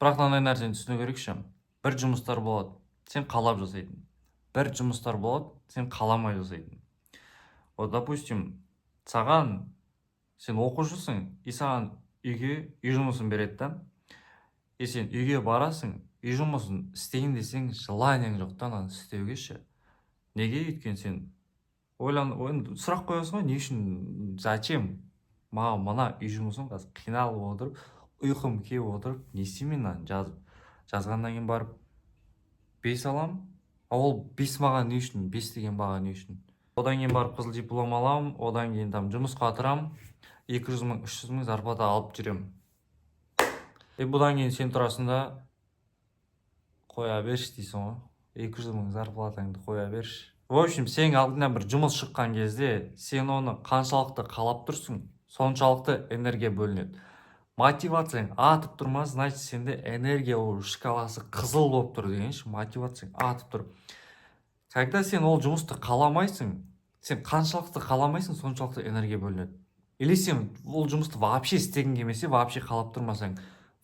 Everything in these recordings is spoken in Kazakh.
Бірақ мынандай нәрсені түсіну керекші. Бір жұмыстар болады, сен қалап жасайтын. Бір жұмыстар болады, сен қаламай жасайтын. Вот, допустим, сен оқушысың, и саған үй жұмысын береді да. И сен үйге барасың, үй жұмысын істейін десең, желаниең жоқ та ананы істеуге ше. Неге? Өйткені сен сұрақ қоясың ғой, не үшін, зачем? Маған мына үй жұмысын қазір қиналып отырып, ұйқым келіп отырып, не істеймін мынаны жазғаннан кейін барып 5 алам. Ол 5 маған не үшін? 5 деген баға не үшін? Одан кейін барып қызыл диплом алам, одан кейін жұмысқа тұрам, 200 мың, 300 мың зарплата алып жүрем. Бұдан кейін сен тұрасың да қоя берші дейсің ғой. 200 мың зарплатаңды қоя берші. В общем, сен алдынан бір жұмыс шыққан кезде, сен оны қаншалықты қалап тұрсың, соншалықты энергия бөлінеді. Мотивацияң атып тұрма, значит, сенде энергия шкаласы қызыл болып тұр дегенші, мотивацияң атып тұр. Когда сен ол жұмысты қаламайсың, сен қаншалықты қаламайсың, соншалықты энергия бөлінеді. Или сен ол жұмысты вообще істегің келмесе, вообще қалап тұрмасаң,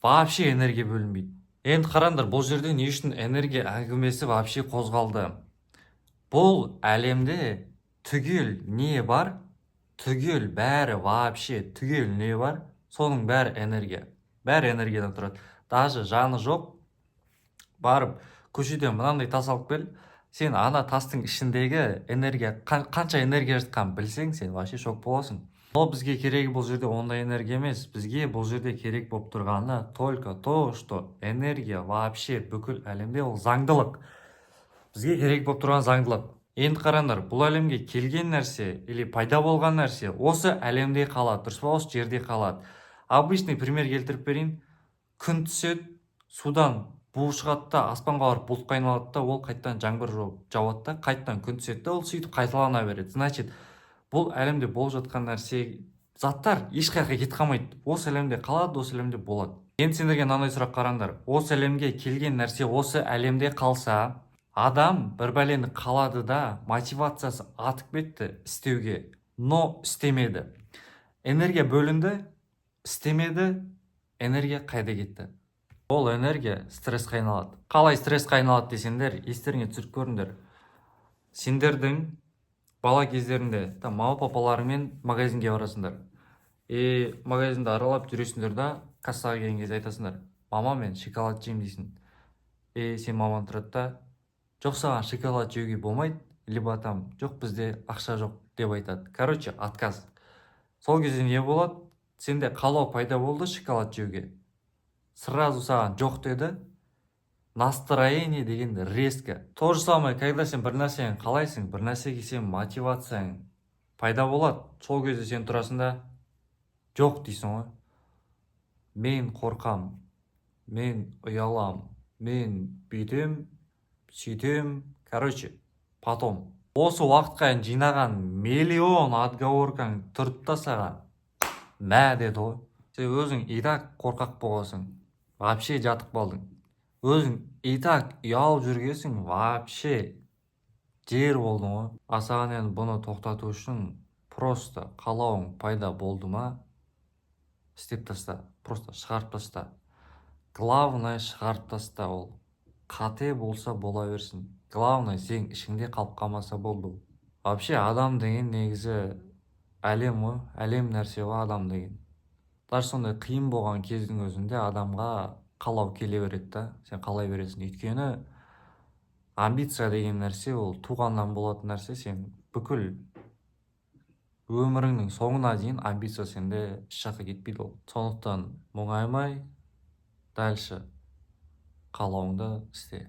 вообще энергия бөлінбейді. Енді қараңдар, бұл жерде не үшін энергия әңгімесі вообще қозғалды? Бұл әлемде түгел не бар? Түгел бәрі вообще түгел не бар? Соның бәрі энергия. Бәрі энергиядан тұрады. Даже жаны жоқ. Барып көшеден мынандай тас алып кел. Сен ана тастың ішіндегі энергия, қанша энергия жатқанын білсең, сен вообще шок боласың. Но бізге керегі бұл жерде ондай энергия емес. Бізге бұл жерде керек болып тұрғаны только то, что энергия вообще бүкіл әлемде ол заңдылық. Бізге керек болып тұрған заңдылық. Енді қараңдар, бұл әлемге келген нәрсе или пайда болған нәрсе осы әлемде қалады, дұрыс па, осы жерде қалады. Обычный пример келтіріп берейін. Күн түседі, судан бу шығады да, аспанға барып бұлт айналады да, ол қайтадан жаңбыр жауады да, қайтадан күн түседі да, ол сөйтіп қайталана береді. Значит, бұл әлемде болып жатқан нәрсе, заттар ешқайда кетіп қалмайды. Осы әлемде қалады, осы әлемде болады. Енді сендерге мынандай сұрақ қараңдар. Осы әлемге келген нәрсе осы әлемде қалса, адам бір бәлені қалады да, мотивациясы атып кетті істеуге, но істемеді. Энергия бөлінді, істемеді, энергия қайда кетті? Ол энергия стресске айналады. Қалай стресске айналады десеңдер, естеріңе түсіріп көріңдер. Сендердің бала кездерінде мама папаларымен магазинге барасыңдар. Магазинді аралап жүресіңдер да, кассаға келген кезде айтасыңдар: мама, мен шоколад жеймін дейсің. Сен маман тұрады да: жоқ, саған шоколад жеуге болмайды, либо жоқ, бізде ақша жоқ деп айтады. Короче, отказ. Сол кезде не болады? Сенде қалау пайда болды шоколад жеуге. Сразу саған жоқ деді. Настроение дегенде резко. То же самое, когда сен бір нәрсені қалайсың, бір нәрсеге сен мотивацияң пайда болады. Сол кезде сен тұрасың да жоқ дейсің ғой. Мен қорқам, мен ұялам, мен бүйтем, сөйтем. Короче, потом. Осы уақытқа жинаған миллион отговоркаң тұрды да саған мә деді ғой. Сен өзің и так қорқақ болғансың, вообще жатып қалдың. Өзің и так ұялып жүргесің, вообще жер болдың ғой. Саған енді бұны тоқтату үшін просто қалауың пайда болды ма, істеп таста, просто шығарып таста. Главное, шығарып таста. Ол қате болса бола берсін. Главное, сен ішіңде қалып қалмаса болды. Вообще адам деген негізі әлем ғой, әлем нәрсе ғой адам деген. Даже сондай қиын болған кездің өзінде адамға қалау келе береді да, сен қалай бересің. Өйткені амбиция деген нәрсе ол туғаннан болатын нәрсе. Сен бүкіл өміріңнің соңына дейін амбиция сенде еш жаққа кетпейді ол. Сондықтан мұңаймай, дальше қалауыңды істе.